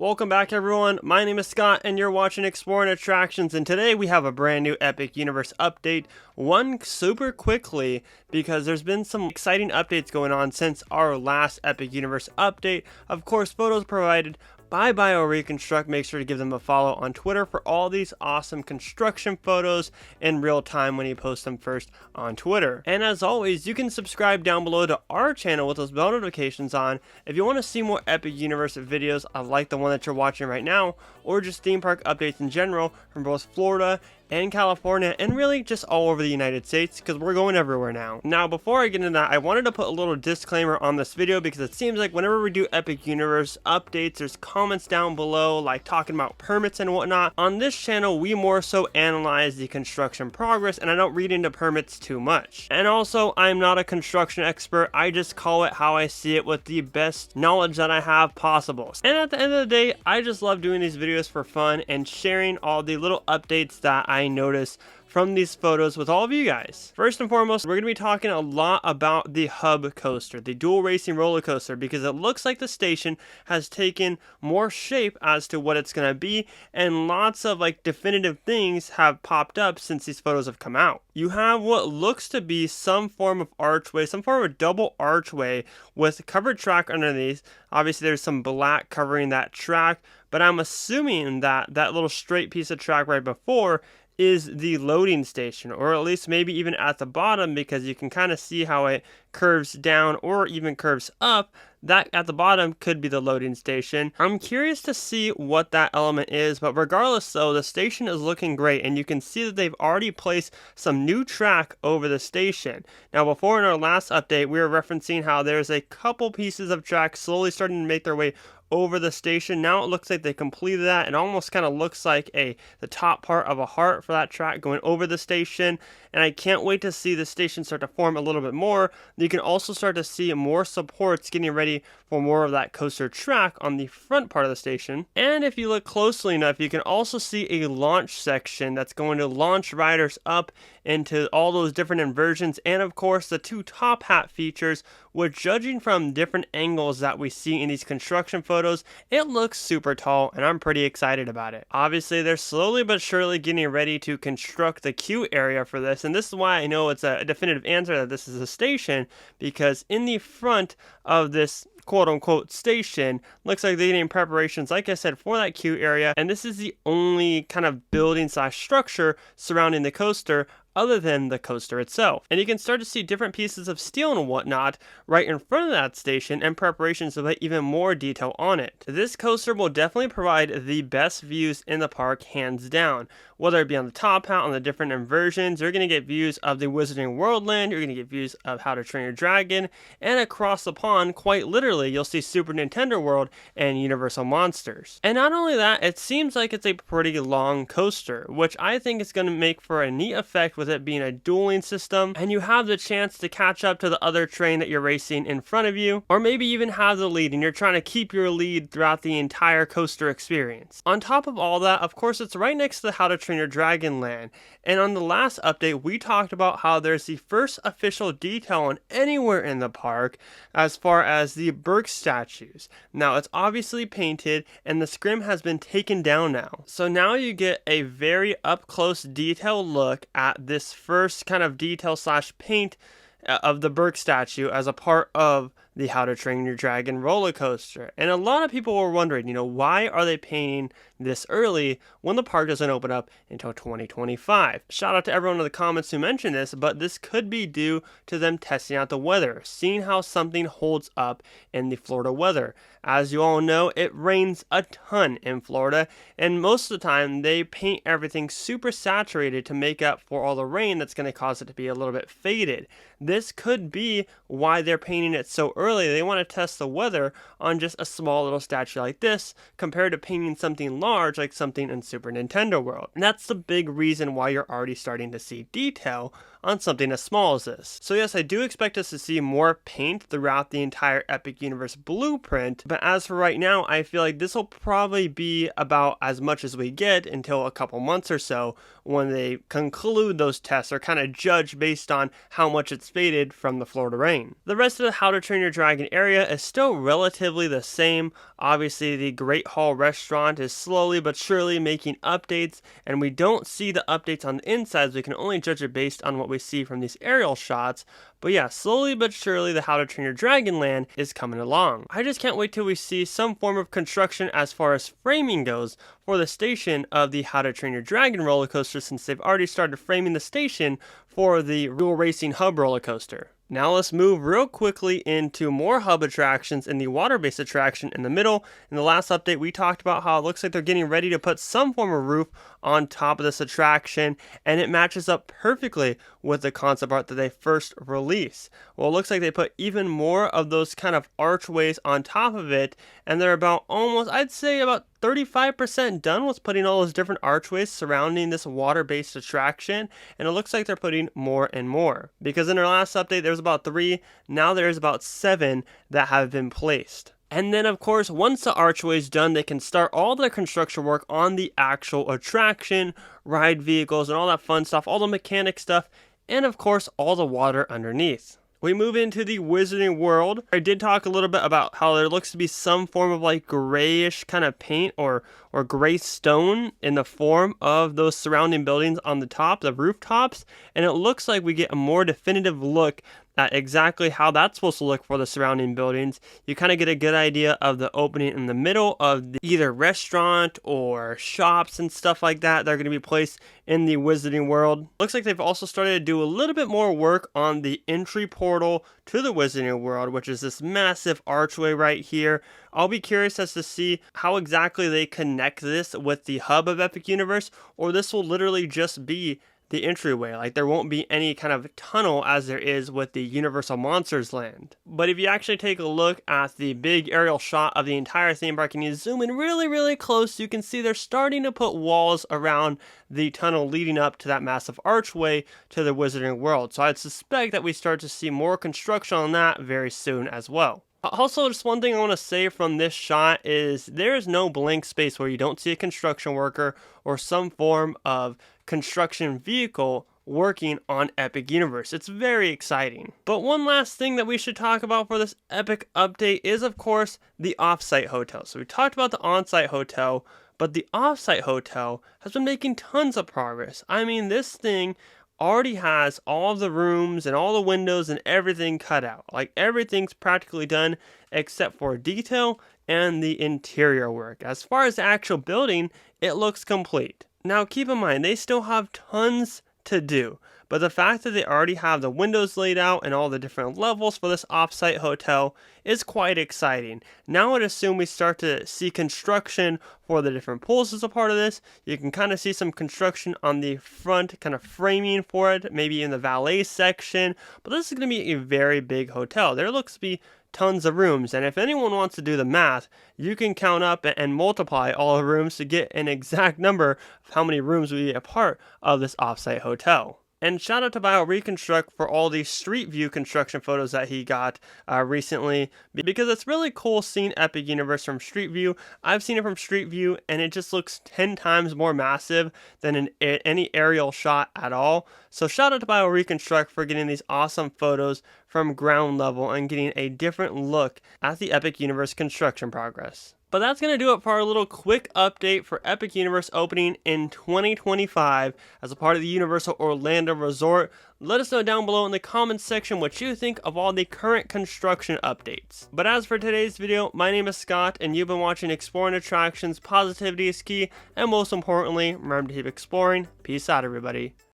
Welcome back everyone, my name is Scott and you're watching Exploring Attractions, and today we have a brand new Epic Universe update. One super quickly because there's been some exciting updates going on since our last Epic Universe update. Of course, photos provided by BioReconstruct. Make sure to give them a follow on Twitter for all these awesome construction photos in real time when you post them first on Twitter. And as always, you can subscribe down below to our channel with those bell notifications on if you want to see more Epic Universe videos like the one that you're watching right now, or just theme park updates in general from both Florida and California, and really just all over the United States, because we're going everywhere now. Now, before I get into that, I wanted to put a little disclaimer on this video because it seems like whenever we do Epic Universe updates, there's comments down below like talking about permits and whatnot. On this channel, we more so analyze the construction progress, and I don't read into permits too much. And also, I'm not a construction expert. I just call it how I see it with the best knowledge that I have possible. And at the end of the day, I just love doing these videos for fun and sharing all the little updates that I notice from these photos with all of you guys. First and foremost, we're going to be talking a lot about the hub coaster, the dual racing roller coaster, because it looks like the station has taken more shape as to what it's going to be, and lots of like definitive things have popped up since these photos have come out. You have what looks to be some form of archway, some form of double archway with covered track underneath. Obviously there's some black covering that track, but I'm assuming that that little straight piece of track right before is the loading station, or at least maybe even at the bottom, because you can kind of see how it curves down or even curves up. That at the bottom could be the loading station. I'm curious to see what that element is, but regardless though, the station is looking great, and you can see that they've already placed some new track over the station. Now, before in our last update, we were referencing how there's a couple pieces of track slowly starting to make their way over the station. Now it looks like they completed that. It almost kind of looks like the top part of a heart for that track going over the station, and I can't wait to see the station start to form a little bit more. You can also start to see more supports getting ready for more of that coaster track on the front part of the station. And if you look closely enough, you can also see a launch section that's going to launch riders up into all those different inversions, and of course the two top hat features, which, judging from different angles that we see in these construction photos, it looks super tall, and I'm pretty excited about it. Obviously they're slowly but surely getting ready to construct the queue area for this, and this is why I know it's a definitive answer that this is a station, because in the front of this quote-unquote station looks like they're getting preparations, like I said, for that queue area, and this is the only kind of building slash structure surrounding the coaster other than the coaster itself. And you can start to see different pieces of steel and whatnot right in front of that station, and preparations to put even more detail on it. This coaster will definitely provide the best views in the park, hands down. Whether it be on the top hat, on the different inversions, you're going to get views of the Wizarding World land, you're going to get views of How to Train Your Dragon, and across the pond, quite literally, you'll see Super Nintendo World and Universal Monsters. And not only that, it seems like it's a pretty long coaster, which I think is going to make for a neat effect with it being a dueling system, and you have the chance to catch up to the other train that you're racing in front of you, or maybe even have the lead and you're trying to keep your lead throughout the entire coaster experience. On top of all that, of course, it's right next to the How to Train Your Dragon land, and on the last update we talked about how there's the first official detail on anywhere in the park as far as the Berk statues. Now it's obviously painted and the scrim has been taken down now, so now you get a very up close detailed look at this first kind of detail slash paint of the Berk statue as a part of the How to Train Your Dragon roller coaster. And a lot of people were wondering, why are they painting this early when the park doesn't open up until 2025? Shout out to everyone in the comments who mentioned this, but this could be due to them testing out the weather, seeing how something holds up in the Florida weather. As you all know, it rains a ton in Florida, and most of the time they paint everything super saturated to make up for all the rain that's going to cause it to be a little bit faded. This could be why they're painting it so early. They want to test the weather on just a small little statue like this compared to painting something large like something in Super Nintendo World. And that's the big reason why you're already starting to see detail on something as small as this. So yes, I do expect us to see more paint throughout the entire Epic Universe blueprint, but as for right now, I feel like this will probably be about as much as we get until a couple months or so when they conclude those tests or kind of judge based on how much it's faded from the Florida rain. The rest of the How to Train Your Dragon area is still relatively the same. Obviously, the Great Hall restaurant is slowly but surely making updates, and we don't see the updates on the insides. We can only judge it based on what we see from these aerial shots. But yeah, slowly but surely the How to Train Your Dragon land is coming along. I just can't wait till we see some form of construction as far as framing goes for the station of the How to Train Your Dragon roller coaster, since they've already started framing the station for the Real Racing Hub roller coaster. Now let's move real quickly into more hub attractions in the water-based attraction in the middle. In the last update, we talked about how it looks like they're getting ready to put some form of roof on top of this attraction, and it matches up perfectly with the concept art that they first released. Well, it looks like they put even more of those kind of archways on top of it, and they're about almost, I'd say about 35% done with putting all those different archways surrounding this water-based attraction, and it looks like they're putting more and more. Because in our last update, there was about 3, now there's about 7 that have been placed. And then of course, once the archway is done, they can start all their construction work on the actual attraction, ride vehicles, and all that fun stuff, all the mechanic stuff, and of course, all the water underneath. We move into the Wizarding World. I did talk a little bit about how there looks to be some form of like grayish kind of paint or gray stone in the form of those surrounding buildings on the top, the rooftops, and it looks like we get a more definitive look at exactly how that's supposed to look for the surrounding buildings. You kind of get a good idea of the opening in the middle of the either restaurant or shops and stuff like that. They're going to be placed in the Wizarding World. Looks like they've also started to do a little bit more work on the entry portal to the Wizarding World, which is this massive archway right here. I'll be curious as to see how exactly they connect this with the hub of Epic Universe, or this will literally just be the entryway. Like there won't be any kind of tunnel as there is with the Universal Monsters Land. But if you actually take a look at the big aerial shot of the entire theme park and you zoom in really close, you can see they're starting to put walls around the tunnel leading up to that massive archway to the Wizarding World. So I'd suspect that we start to see more construction on that very soon as well. Also, just one thing I want to say from this shot is there is no blank space where you don't see a construction worker or some form of construction vehicle working on Epic Universe. It's very exciting. But one last thing that we should talk about for this Epic update is, of course, the off-site hotel. So we talked about the on-site hotel, but the off-site hotel has been making tons of progress. I mean, this thing already has all of the rooms and all the windows and everything cut out. Like everything's practically done except for detail and the interior work. As far as the actual building, it looks complete. Now keep in mind, they still have tons to do, but the fact that they already have the windows laid out and all the different levels for this off-site hotel is quite exciting. Now I'd assume we start to see construction for the different pools as a part of this. You can kind of see some construction on the front kind of framing for it, maybe in the valet section, but this is going to be a very big hotel. There looks to be tons of rooms, and if anyone wants to do the math, you can count up and multiply all the rooms to get an exact number of how many rooms will be a part of this offsite hotel. And shout out to BioReconstruct for all the Street View construction photos that he got recently, because it's really cool seeing Epic Universe from Street View. I've seen it from Street View and it just looks 10 times more massive than any aerial shot at all. So shout out to BioReconstruct for getting these awesome photos from ground level and getting a different look at the Epic Universe construction progress. But that's going to do it for our little quick update for Epic Universe opening in 2025 as a part of the Universal Orlando Resort. Let us know down below in the comments section what you think of all the current construction updates. But as for today's video, my name is Scott and you've been watching Exploring Attractions. Positivity is key, and most importantly, remember to keep exploring. Peace out, everybody.